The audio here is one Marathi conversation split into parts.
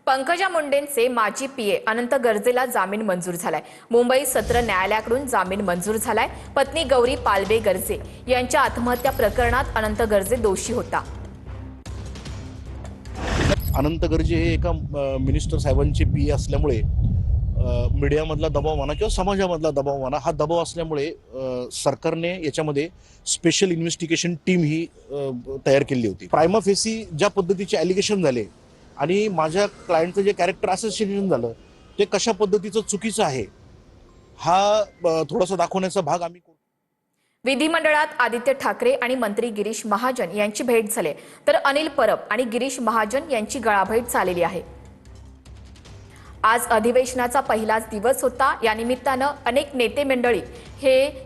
पंकजा मुंडेंचे माजी पीए अनंत गर्जेला जामीन मंजूर झालाय। मुंबई सत्र न्यायालयाकडून जामीन मंजूर झालाय। पत्नी गौरी पालवे गर्जे यांच्या आत्महत्या प्रकरणात अनंत गर्जे दोषी होता। अनंत गर्जे हे एका मिनिस्टर साहेबांचे पीए असल्यामुळे मीडियामधला दबाव म्हणा किंवा समाजामधला दबाव म्हणा, हा दबाव असल्यामुळे सरकारने याच्यामध्ये स्पेशल इन्व्हेस्टिगेशन टीम ही तयार केली होती। प्रायमा फेसी ज्या पद्धतीचे ॲलिगेशन झाले आणि माझ्या क्लायंटचं जे कॅरेक्टर असोसिएशन झालं ते कशा पद्धतीचं चुकीचं आहे हा थोडासा दाखवण्याचा भाग आम्ही करतो। विधिमंडळात आदित्य ठाकरे आणि मंत्री गिरीश महाजन यांची भेट झाली, तर अनिल परब आणि गिरीश महाजन यांची गळाभेट झालेली आहे। आज अधिवेशनाचा पहिलाच दिवस होता। या निमित्तानं अनेक नेते मंडळी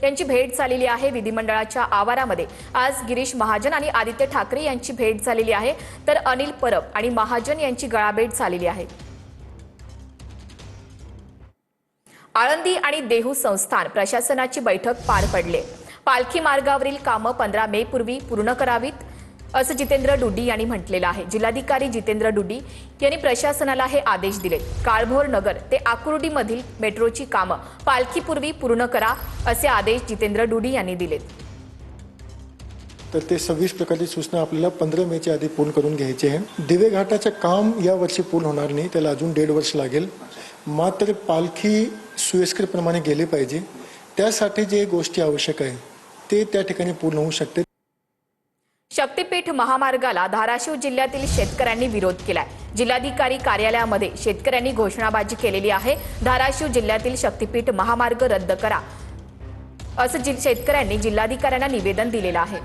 यांची भेट झालेली आहे। विधिमंडळाच्या आवारामध्ये आज गिरीश महाजन आणि आदित्य ठाकरे यांची भेट झालेली आहे, तर अनिल परब आणि महाजन यांची गळाभेट झालेली आहे। आळंदी आणि देहू संस्थान प्रशासनाची बैठक पार पडली। पालखी मार्गावरील कामं 15 मे पूर्वी पूर्ण करावीत असं जितेंद्र डुडी यांनी म्हटलेलं आहे। जिल्हाधिकारी जितेंद्र डुडी यांनी प्रशासनाला हे आदेश दिले। काळभोर नगर ते आकुर्डीमधील मेट्रोची कामं पालखीपूर्वी पूर्ण करा असे आदेश जितेंद्र डुडी यांनी दिलेत। तर ते 26 प्रकारची सूचना आपल्याला 15 मेच्या आधी पूर्ण करून घ्यायचे आहे। दिवे घाटाचे काम या वर्षी पूर्ण होणार नाही, त्याला अजून 1.5 वर्ष लागेल। मात्र पालखी सुयस्कर प्रमाणे गेली पाहिजे, त्यासाठी जे गोष्टी आवश्यक आहे ते त्या ठिकाणी पूर्ण होऊ शकते। शक्तीपीठ महामार्गाला धाराशिव जिल्ह्यातील शेतकऱ्यांनी विरोध केलाय। जिल्हाधिकारी कार्यालयामध्ये शेतकऱ्यांनी घोषणाबाजी केलेली आहे। धाराशिव जिल्ह्यातील शक्तीपीठ महामार्ग रद्द करा असं शेतकऱ्यांनी जिल्हाधिकाऱ्यांना निवेदन दिलेलं आहे।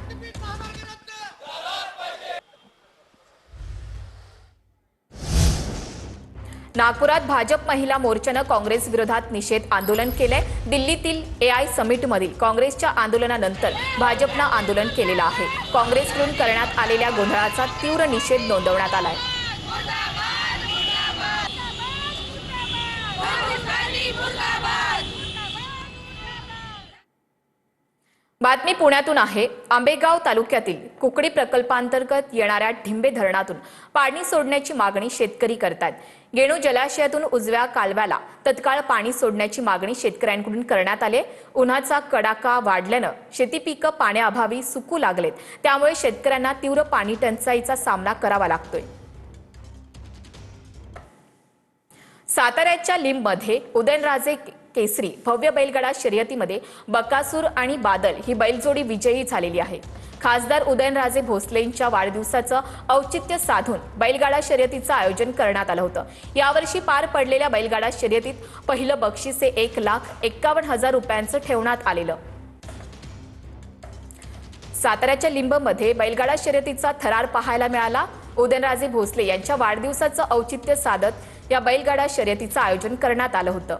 नागपुरात भाजप महिला मोर्चानं काँग्रेस विरोधात निषेध आंदोलन केलंय। दिल्लीतील AI समिटमधील काँग्रेसच्या आंदोलनानंतर भाजपनं आंदोलन केलेलं आहे। काँग्रेसकडून करण्यात आलेल्या गोंधळाचा तीव्र निषेध नोंदवण्यात आलाय। बातमी पुण्यातून आहे। आंबेगाव तालुक्यातील कुकडी प्रकल्पांतर्गत येणाऱ्या ढिंबे धरणातून पाणी सोडण्याची मागणी शेतकरी करतात। गेणू जलाशयातून उजव्या कालव्याला तत्काळ पाणी सोडण्याची मागणी शेतकऱ्यांकडून करण्यात आली। उन्हाचा कडाका वाढल्यानं शेती पिकं पाण्याअभावी सुकू लागलेत, त्यामुळे शेतकऱ्यांना तीव्र पाणी टंचाईचा सामना करावा लागतोय। साताऱ्याच्या लिंबमध्ये उदयनराजे केसरी भव्य बैलगाडा शर्यतीमध्ये बकासूर आणि बादल ही बैलजोडी विजयी झालेली आहे। खासदार उदयनराजे भोसलेंच्या वाढदिवसाचं औचित्य साधून बैलगाडा शर्यतीचं आयोजन करण्यात आलं होतं। यावर्षी पार पडलेल्या बैलगाडा शर्यतीत पहिलं बक्षीस हे 1,51,000 रुपयांचं ठेवण्यात आलेलं। साताऱ्याच्या लिंबमध्ये बैलगाडा शर्यतीचा थरार पाहायला मिळाला। उदयनराजे भोसले यांच्या वाढदिवसाचं औचित्य साधत या बैलगाडा शर्यतीचं आयोजन करण्यात आलं होतं।